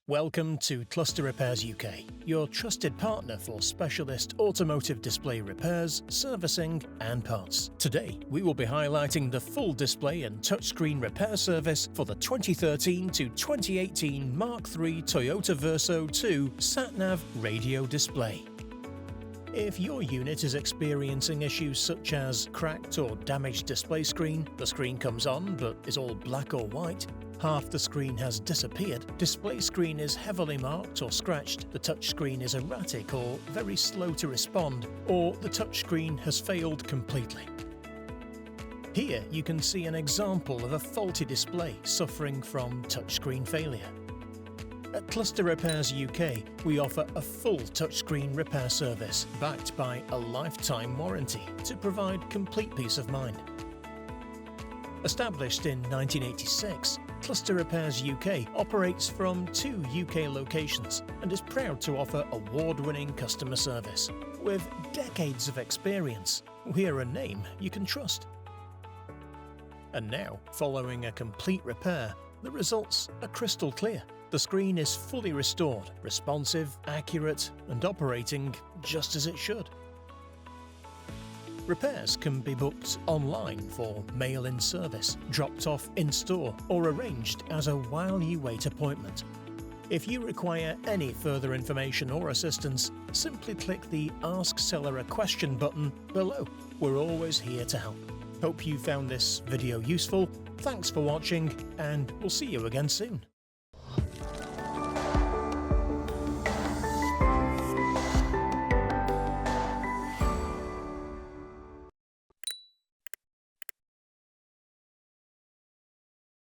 Welcome to Cluster Repairs UK, your trusted partner for specialist automotive display repairs, servicing and parts. Today, we will be highlighting the full display and touchscreen repair service for the 2013 to 2018 Mark III Toyota Verso 2 Sat Nav radio display. If your unit is experiencing issues such as cracked or damaged display screen, the screen comes on but is all black or white, half the screen has disappeared, display screen is heavily marked or scratched, the touchscreen is erratic or very slow to respond, or the touchscreen has failed completely. Here you can see an example of a faulty display suffering from touchscreen failure. At Cluster Repairs UK, we offer a full touchscreen repair service backed by a lifetime warranty to provide complete peace of mind. Established in 1986, Cluster Repairs UK operates from 2 UK locations and is proud to offer award-winning customer service. With decades of experience, we're a name you can trust. And now, following a complete repair, the results are crystal clear. The screen is fully restored, responsive, accurate, and operating just as it should. Repairs can be booked online for mail-in service, dropped off in-store, or arranged as a while-you-wait appointment. If you require any further information or assistance, simply click the Ask Seller a Question button below. We're always here to help. Hope you found this video useful. Thanks for watching, and we'll see you again soon.